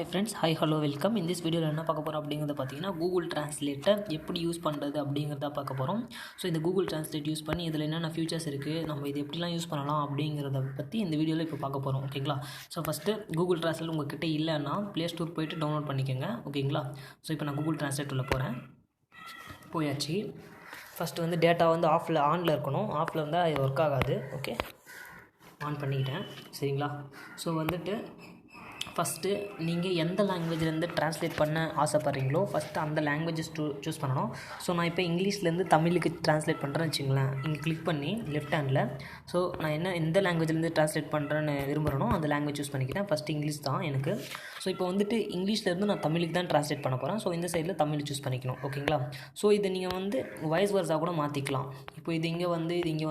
Hi friends, hi hello welcome. இந்த வீடியோவில் என்ன பார்க்க போகிறோம் அப்படிங்கிறத பார்த்தீங்கன்னா, கூகுள் டிரான்ஸ்லேட்டை எப்படி யூஸ் பண்ணுறது அப்படிங்கிறத பார்க்க போகிறோம். ஸோ இந்த கூகுள் டிரான்ஸ்லேட் யூஸ் பண்ணி இதில் என்னென்ன ஃபியூச்சர்ஸ் இருக்குது, நம்ம இது எப்படிலாம் யூஸ் பண்ணலாம் அப்படிங்கிறத பற்றி இந்த வீடியோவில் இப்போ பார்க்க போகிறோம். ஓகேங்களா? ஸோ ஃபஸ்ட்டு கூகுள் டிரான்ஸ்லேட் உங்கள்கிட்ட இல்லைன்னா ப்ளே ஸ்டோர் போய்ட்டு டவுன்லோட் பண்ணிக்கோங்க. ஓகேங்களா? ஸோ இப்போ நான் கூகுள் டிரான்ஸ்லேட் உள்ள போகிறேன். போயாச்சு. ஃபஸ்ட்டு வந்து டேட்டா வந்து ஆனில் இருக்கணும். ஆஃபில் இருந்தால் அது ஒர்க் ஆகாது. ஓகே, ஆன் பண்ணிக்கிட்டேன். சரிங்களா? ஸோ வந்துட்டு ஃபஸ்ட்டு நீங்கள் எந்த லாங்குவேஜ்லேருந்து ட்ரான்ஸ்லேட் பண்ண ஆசைப்பட்றீங்களோ ஃபஸ்ட்டு அந்த லாங்குவேஜஸ் சூஸ் பண்ணணும். ஸோ நான் இப்போ இங்கிலீஷ்லேருந்து தமிழுக்கு ட்ரான்ஸ்லேட் பண்ணுறேன்னு வச்சுங்களேன். இங்கே கிளிக் பண்ணி லெஃப்ட் ஹேண்டில் ஸோ நான் எந்த லாங்குவேஜ்லேருந்து ட்ரான்ஸ்லேட் பண்ணுறேன்னு விரும்புகிறேனோ அந்த லாங்குவேஜ் சூஸ் பண்ணிக்கிறேன். ஃபஸ்ட்டு இங்கிலீஷ் தான் எனக்கு. ஸோ இப்போ வந்துட்டு இங்கிலீஷ்லேருந்து நான் தமிழுக்கு தான் ட்ரான்ஸ்லேட் பண்ண போகிறேன். ஸோ இந்த சைடில் தமிழ் சூஸ் பண்ணிக்கணும். ஓகேங்களா? ஸோ இதை நீங்கள் வந்து வாய்ஸ் வர்ஸாக கூட மாற்றிக்கலாம். இப்போ இது இங்கே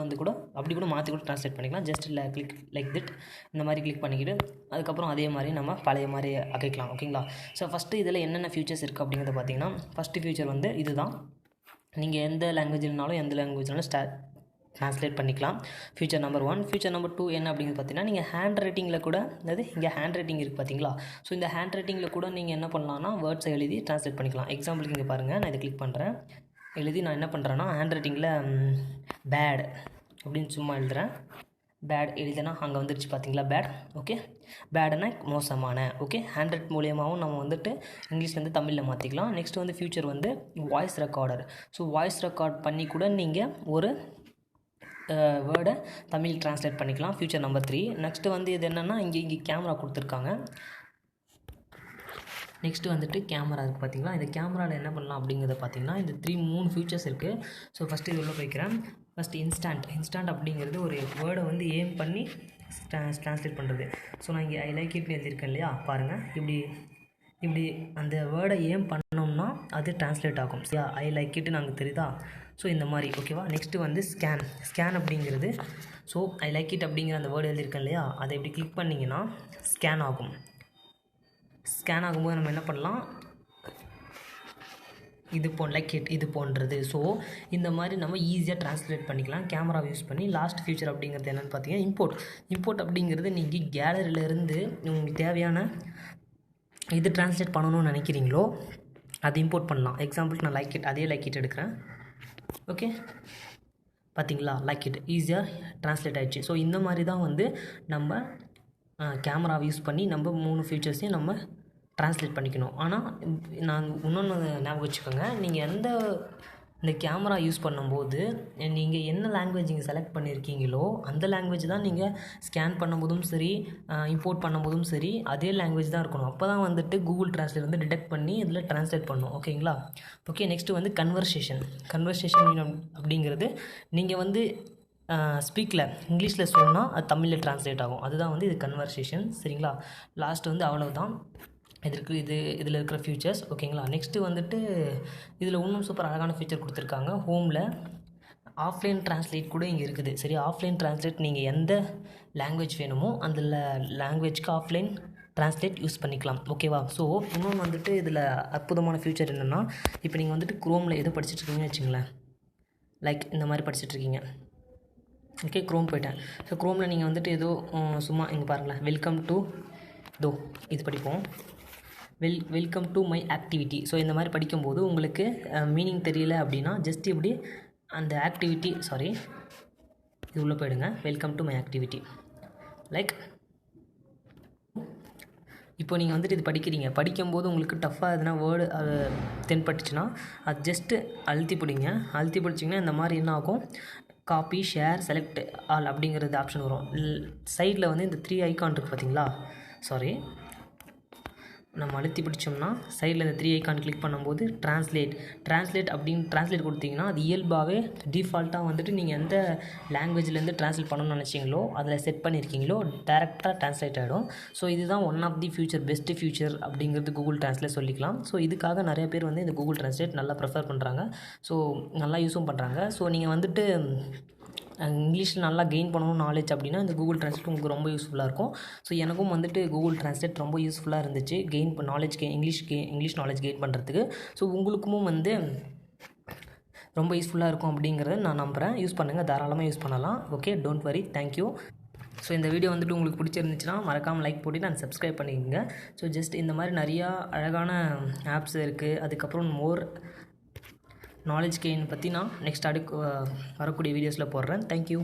வந்து கூட அப்படி கூட மாற்றி கூட ட்ரான்ஸ்லேட் பண்ணிக்கலாம். ஜஸ்ட் கிளிக் லைக் திட் இந்த மாதிரி கிளிக் பண்ணிக்கிட்டு அதுக்கப்புறம் அதே மாதிரி நம்ம பழைய மாதிரி ஆக்கிக்கலாம். ஓகேங்களா? ஸோ ஃபஸ்ட்டு இதில் என்னென்ன ஃபியூச்சர்ஸ் இருக்குது அப்படிங்கிறத பார்த்தீங்கன்னா, ஃபஸ்ட்டு ஃபியூச்சர் வந்து இது தான். நீங்கள் எந்த லாங்குவேஜ்னாலும் எந்த லாங்குவேஜ்னாலும் ட்ரான்ஸ்லேட் பண்ணிக்கலாம். Future number 1. ஃபியூச்சர் நம்பர் 2 என்ன அப்படின்னு பார்த்தீங்கன்னா, நீங்கள் ஹேண்ட் ரைட்டிங்கில் கூட அதாவது இங்கே ஹேண்ட் ரைட்டிங் இருக்குது பார்த்தீங்களா? ஸோ இந்த ஹேண்ட் ரைட்டிங்கில் கூட நீங்கள் என்ன பண்ணலாம்னா வேர்ட்ஸை எழுதி ட்ரான்ஸ்லேட் பண்ணிக்கலாம். எக்ஸாம்பிளுக்கு இங்கே பாருங்கள், நான் இதை கிளிக் பண்ணுறேன். எழுதி நான் என்ன பண்ணுறேன்னா ஹேண்ட் ரைட்டிங்கில் பேட் அப்படின்னு சும்மா எழுதுகிறேன். பேட் எழுதுனா அங்கே வந்துருச்சு பார்த்தீங்களா? பேட். ஓகே, பேடுனா மோசமான. ஓகே, ஹேண்ட் ரைட் மூலியமாகவும் நம்ம வந்துட்டு இங்கிலீஷ்லேருந்து தமிழில் மாற்றிக்கலாம். நெக்ஸ்ட் வந்து ஃபியூச்சர் வந்து voice recorder. So voice record பண்ணி கூட நீங்கள் ஒரு வேர்டை தமிழ் ட்ரான்ஸ்லேட் பண்ணிக்கலாம். Future number 3. நெக்ஸ்ட்டு வந்து இது என்னென்னா இங்கே கேமரா கொடுத்துருக்காங்க. நெக்ஸ்ட்டு வந்துட்டு கேமரா இருக்குது பார்த்தீங்களா? இந்த கேமராவில் என்ன பண்ணலாம் அப்படிங்கிறத பார்த்தீங்கன்னா இந்த 3 ஃபியூச்சர்ஸ் இருக்குது. ஸோ ஃபஸ்ட்டு இது உள்ள போய்க்கிறேன். ஃபஸ்ட்டு இன்ஸ்டன்ட் அப்படிங்கிறது ஒரு வேர்டை வந்து ஏம் பண்ணி ட்ரான்ஸ்லேட் பண்ணுறது. ஸோ நான் இங்கே ஐ லைக் இட்னு எழுதியிருக்கேன் இல்லையா? பாருங்கள், இப்படி அந்த வேர்டை ஏம் பண்ணோம்னா அது ட்ரான்ஸ்லேட் ஆகும். சரியா? ஐ லைக் இட்டு நாங்கள் தெரியுதா? ஸோ இந்த மாதிரி. ஓகேவா? நெக்ஸ்ட்டு வந்து ஸ்கேன் அப்படிங்கிறது. ஸோ ஐ லைக் இட் அப்படிங்கிற அந்த வேர்டு எழுதியிருக்கேன் இல்லையா? அதை எப்படி கிளிக் பண்ணிங்கன்னா ஸ்கேன் ஆகும். ஸ்கேன் ஆகும்போது நம்ம என்ன பண்ணலாம், இது போன்றது. ஸோ இந்த மாதிரி நம்ம ஈஸியாக ட்ரான்ஸ்லேட் பண்ணிக்கலாம் கேமரா யூஸ் பண்ணி. லாஸ்ட் ஃபியூச்சர் அப்படிங்கிறது என்னென்னு பார்த்தீங்கன்னா இம்போர்ட் அப்படிங்கிறது நீங்கள் கேலரியிலேருந்து உங்களுக்கு தேவையான இது ட்ரான்ஸ்லேட் பண்ணணும்னு நினைக்கிறீங்களோ அது இம்போர்ட் பண்ணலாம். எக்ஸாம்பிளுக்கு நான் லைக் இட் எடுக்கிறேன். ஓகே, பார்த்தீங்களா? லைக் இட் ஈஸியாக ட்ரான்ஸ்லேட் ஆகிடுச்சு. ஸோ இந்த மாதிரி தான் வந்து நம்ம கேமராவை யூஸ் பண்ணி நம்ம 3 ஃபியூச்சர்ஸையும் நம்ம ட்ரான்ஸ்லேட் பண்ணிக்கணும். ஆனால் நான் இன்னொன்று ஞாபகம் வச்சுக்கோங்க, நீங்கள் இந்த கேமரா யூஸ் பண்ணும்போது நீங்கள் என்ன லாங்குவேஜ் நீங்கள் செலக்ட் பண்ணியிருக்கீங்களோ அந்த லாங்குவேஜ் தான் நீங்கள் ஸ்கேன் பண்ணும்போதும் சரி இம்போர்ட் பண்ணும்போதும் சரி அதே லாங்குவேஜ் தான் இருக்கணும். அப்போ தான் வந்துட்டு கூகுள் டிரான்ஸ்லேட் வந்து டிடெக்ட் பண்ணி இதில் ட்ரான்ஸ்லேட் பண்ணணும். ஓகேங்களா? ஓகே, நெக்ஸ்ட்டு வந்து கன்வர்சேஷன் அப்படிங்கிறது நீங்கள் வந்து ஸ்பீக்கில் இங்கிலீஷில் சொன்னால் அது தமிழில் ட்ரான்ஸ்லேட் ஆகும். அதுதான் வந்து இது கன்வர்சேஷன். சரிங்களா? லாஸ்ட் வந்து அவ்வளவுதான் இதில் இருக்கிற ஃபியூச்சர்ஸ். ஓகேங்களா? நெக்ஸ்ட்டு வந்துட்டு இதில் இன்னும் சூப்பர் அழகான ஃபியூச்சர் கொடுத்துருக்காங்க. ஹோமில் ஆஃப்லைன் ட்ரான்ஸ்லேட் கூட இங்கே இருக்குது. சரி, ஆஃப்லைன் ட்ரான்ஸ்லேட் நீங்கள் எந்த லாங்குவேஜ் வேணுமோ அந்த லாங்குவேஜ்க்கு ஆஃப்லைன் ட்ரான்ஸ்லேட் யூஸ் பண்ணிக்கலாம். ஓகேவா? ஸோ இன்னொன்று வந்துட்டு இதில் அற்புதமான ஃபியூச்சர் என்னென்னா, இப்போ நீங்கள் வந்துட்டு க்ரோமில் எதோ படிச்சுட்ருக்கீங்கன்னு வச்சுங்களேன். லைக் இந்த மாதிரி படிச்சுட்ருக்கீங்க. ஓகே, க்ரோம் போயிட்டேன். ஸோ க்ரோமில் நீங்கள் வந்துட்டு ஏதோ சும்மா இங்கே பாருங்களேன், வெல்கம் டு இது படிப்போம். Welcome to my activity. So இந்த மாதிரி படிக்கும்போது உங்களுக்கு மீனிங் தெரியல அப்படின்னா ஜஸ்ட் இப்படி அந்த ஆக்டிவிட்டி இது உள்ளே போயிடுங்க. Welcome to my activity. Like இப்போ நீங்கள் வந்துட்டு இது படிக்கும்போது உங்களுக்கு டஃப்பாக எதுனா வேர்டு அது தென்பட்டுச்சுன்னா அது ஜஸ்ட்டு அழுத்தி பிடிச்சிங்கன்னா இந்த மாதிரி என்ன ஆகும், காப்பி ஷேர் செலக்ட் ஆல் அப்படிங்கிறது ஆப்ஷன் வரும். சைடில் வந்து இந்த 3 ஐக்கான் இருக்குது பார்த்தீங்களா? நம்ம அழுத்தி பிடிச்சோம்னா சைடில் இந்த 3 ஐக்கான் கிளிக் பண்ணும்போது ட்ரான்ஸ்லேட் கொடுத்தீங்கன்னா அது இயல்பாகவே டிஃபால்ட்டாக வந்துட்டு நீங்கள் எந்த லாங்குவேஜ்லேருந்து ட்ரான்ஸ்லேட் பண்ணணும்னு நினச்சிங்களோ அதில் செட் பண்ணியிருக்கீங்களோ டேரெக்டாக ட்ரான்ஸ்லேட் ஆகிடும். ஸோ இதுதான் one of the best future அப்படிங்கிறது கூகுள் ட்ரான்ஸ்லேட் சொல்லிக்கலாம். ஸோ இதுக்காக நிறைய பேர் வந்து இந்த கூகுள் ட்ரான்ஸ்லேட் நல்லா ப்ரிஃபர் பண்ணுறாங்க. ஸோ நல்லா யூஸும் பண்ணுறாங்க. ஸோ நீங்கள் வந்துட்டு இங்கிலீஷில் நல்லா கெயின் பண்ணணும் நாலேஜ் அப்படின்னா இந்த கூகுள் ட்ரான்ஸ்லேட் உங்களுக்கு ரொம்ப யூஸ்ஃபுல்லாக இருக்கும். ஸோ எனக்கும் வந்துட்டு கூகுள் ட்ரான்ஸ்லேட் ரொம்ப யூஸ்ஃபுல்லாக இருந்துச்சு இங்கிலீஷ் நாலேஜ் கெயின் பண்ணுறதுக்கு. ஸோ உங்களுக்கும் வந்து ரொம்ப யூஸ்ஃபுல்லாக இருக்கும் அப்படிங்கிறத நான் நம்புகிறேன். யூஸ் பண்ணுங்கள், தாராளமாக யூஸ் பண்ணலாம். Okay, don't worry. Thank you. So இந்த வீடியோ வந்துட்டு உங்களுக்கு பிடிச்சிருந்துச்சுன்னா மறக்காமல் லைக் போட்டு நான் சப்ஸ்கிரைப் பண்ணிக்கோங்க. ஸோ ஜஸ்ட் இந்த மாதிரி நிறையா அழகான ஆப்ஸ் இருக்குது. அதுக்கப்புறம் மோர் நாலேஜ் கெயின் பற்றி நான் நெக்ஸ்ட் வரக்கூடிய வீடியோஸில் போடுறேன். தேங்க்யூ.